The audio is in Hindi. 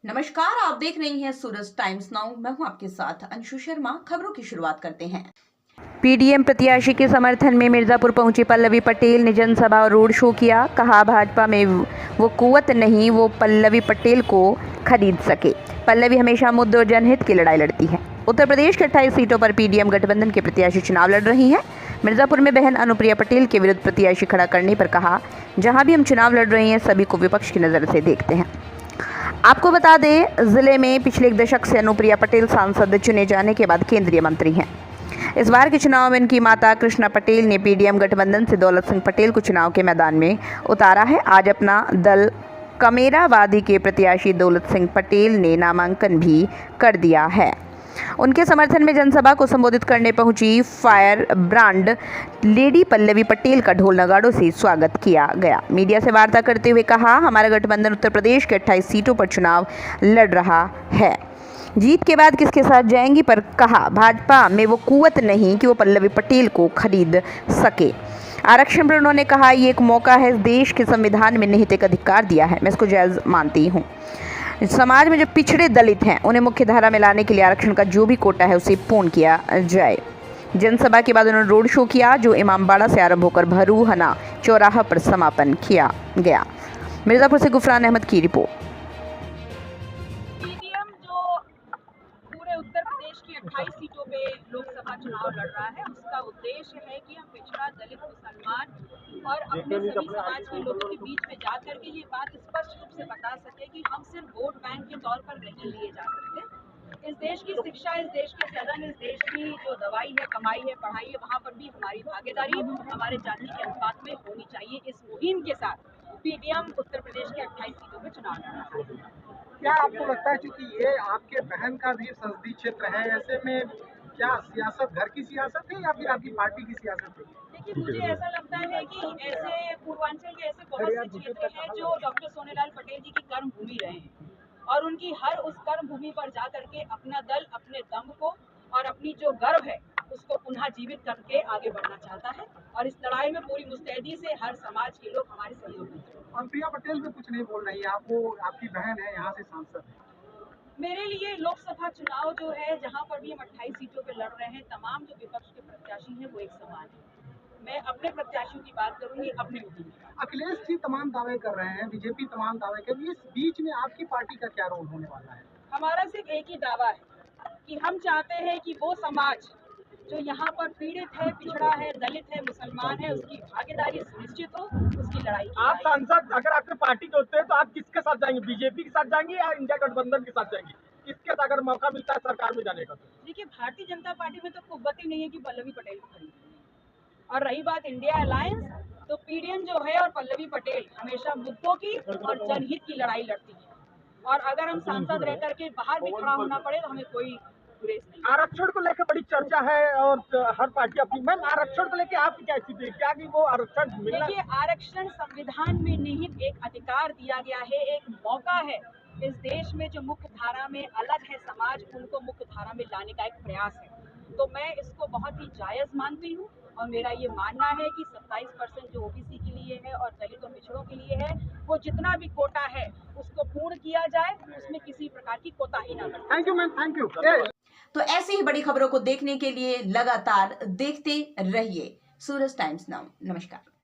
नमस्कार, आप देख रही हैं सूरज टाइम्स नाउ। मैं हूं आपके साथ अंशु शर्मा। खबरों की शुरुआत करते हैं। पीडीएम प्रत्याशी के समर्थन में मिर्जापुर पहुंची पल्लवी पटेल ने जनसभा और रोड शो किया। कहा, भाजपा में वो कुव्वत नहीं वो पल्लवी पटेल को खरीद सके। पल्लवी हमेशा मुद्दों और जनहित की लड़ाई लड़ती है। उत्तर प्रदेश के 28 सीटों पर पीडीएम गठबंधन के प्रत्याशी चुनाव लड़ रही हैं। मिर्जापुर में बहन अनुप्रिया पटेल के विरुद्ध प्रत्याशी खड़ा करने पर कहा, जहां भी हम चुनाव लड़ रहे हैं सभी को विपक्ष की नज़र से देखते हैं। आपको बता दें, जिले में पिछले एक दशक से अनुप्रिया पटेल सांसद चुने जाने के बाद केंद्रीय मंत्री हैं। इस बार के चुनाव में इनकी माता कृष्णा पटेल ने पीडीएम गठबंधन से दौलत सिंह पटेल को चुनाव के मैदान में उतारा है। आज अपना दल कमेरावादी के प्रत्याशी दौलत सिंह पटेल ने नामांकन भी कर दिया है। उनके समर्थन में जनसभा को संबोधित करने पहुंची fire brand lady Pallavi Patel का ढोल नगाड़ों से स्वागत किया गया। मीडिया से वार्ता करते हुए कहा, हमारा गठबंधन उत्तर प्रदेश के 28 सीटों पर चुनाव लड़ रहा है। जीत के बाद किसके साथ जाएंगी पर कहा, भाजपा में वो कुव्वत नहीं कि वो पल्लवी पटेल को खरीद सके। आरक्षण पर उन्होंने कहा, ये एक मौका है, इस देश के संविधान में निहित एक अधिकार दिया है, मैं इसको जायज़ मानती हूँ। समाज में जो पिछड़े दलित हैं उन्हें मुख्य धारा में लाने के लिए आरक्षण का जो भी कोटा है उसे पूर्ण किया जाए। जनसभा के बाद उन्होंने रोड शो किया, जो इमामबाड़ा से आरंभ होकर भरूहना चौराहा पर समापन किया गया। मिर्जापुर से गुफरान अहमद की रिपोर्ट। उत्तर प्रदेश की 28 सीटों पे लोकसभा चुनाव लड़ रहा है। उसका उद्देश्य है कि हम पिछड़ा, दलित, मुसलमान और अपने सभी समाज के लोगों के बीच में जा करके ये बात स्पष्ट रूप से बता सके कि हम सिर्फ वोट बैंक के तौर पर नहीं लिए जा सकते। इस देश की शिक्षा, इस देश के सदन, इस देश की जो दवाई है, कमाई है, पढ़ाई है, वहाँ पर भी हमारी भागीदारी हमारे जाति के अनुपात में होनी चाहिए। इस मुहिम के साथ पीडीएम उत्तर प्रदेश के 28 सीटों पर चुनाव लड़ रहा है। क्या आपको लगता है, क्योंकि ये आपके बहन का भी संसदीय क्षेत्र है, ऐसे में क्या सियासत घर की सियासत है या फिर आपकी पार्टी की सियासत है? देखिए, मुझे ऐसा लगता है कि ऐसे पूर्वांचल के ऐसे बहुत से क्षेत्र हैं जो डॉक्टर सोनेलाल पटेल जी की कर्म भूमि रहे हैं और उनकी हर उस कर्म भूमि पर जा करके अपना दल, अपने दम को और अपनी जो गर्व है उसको पुनः जीवित करके आगे बढ़ना चाहता है और इस लड़ाई में पूरी मुस्तैदी से हर समाज के लोग हमारे सहयोग देते हैं। अनुप्रिया पटेल भी कुछ नहीं बोल रही है, आपको, आपकी बहन है, यहाँ से सांसद है। मेरे लिए लोकसभा चुनाव जो है, जहाँ पर भी हम 28 सीटों पे लड़ रहे हैं, तमाम जो विपक्ष के प्रत्याशी हैं वो एक समान है। मैं अपने प्रत्याशियों की बात करूंगी, अपने मुद्दों की। अखिलेश जी तमाम दावे कर रहे हैं, बीजेपी तमाम दावे कर रही है, इस बीच में आपकी पार्टी का क्या रोल होने वाला है? हमारा सिर्फ एक ही दावा है कि हम चाहते हैं कि वो समाज जो यहाँ पर पीड़ित है, पिछड़ा है, दलित है, मुसलमान है, उसकी भागीदारी सुनिश्चित हो, उसकी लड़ाई की। आप सांसद अगर आपके पार्टी के होते हैं तो आप किसके साथ जाएंगे? बीजेपी के साथ जाएंगे या इंडिया गठबंधन के साथ जाएंगे? किसके साथ अगर मौका मिलता है सरकार में जाने का? देखिए, भारतीय जनता पार्टी में तो कुव्वत ही नहीं है कि पल्लवी पटेल को खरीदेंगे। और रही बात इंडिया अलायंस, तो पीडीएम जो है और पल्लवी पटेल हमेशा मुद्दों की और जनहित की लड़ाई लड़ती है और अगर हम सांसद रह करके बाहर भी खड़ा होना पड़े तो हमें कोई गुरेज नहीं। आरक्षण को लेकर बड़ी चर्चा है और हर पार्टी अपनी, मैम आरक्षण को लेकर आपकी क्या स्थिति है? क्या कि वो आरक्षण मिलना? देखिए, आरक्षण संविधान में निहित एक अधिकार दिया गया है, एक मौका है। इस देश में जो मुख्य धारा में अलग है समाज, उनको मुख्य धारा में लाने का एक प्रयास है। तो मैं इसको बहुत ही जायज़ मानती हूँ और मेरा ये मानना है कि 27% जो ओबीसी के लिए है और दलित और पिछड़ों के लिए है, वो जितना भी कोटा है उसको पूर्ण किया जाए, उसमें किसी प्रकार की कोताही ना बरते। Thank you ma'am, thank you. तो ऐसी ही बड़ी खबरों को देखने के लिए लगातार देखते रहिए सूरज टाइम्स नाउ। नमस्कार।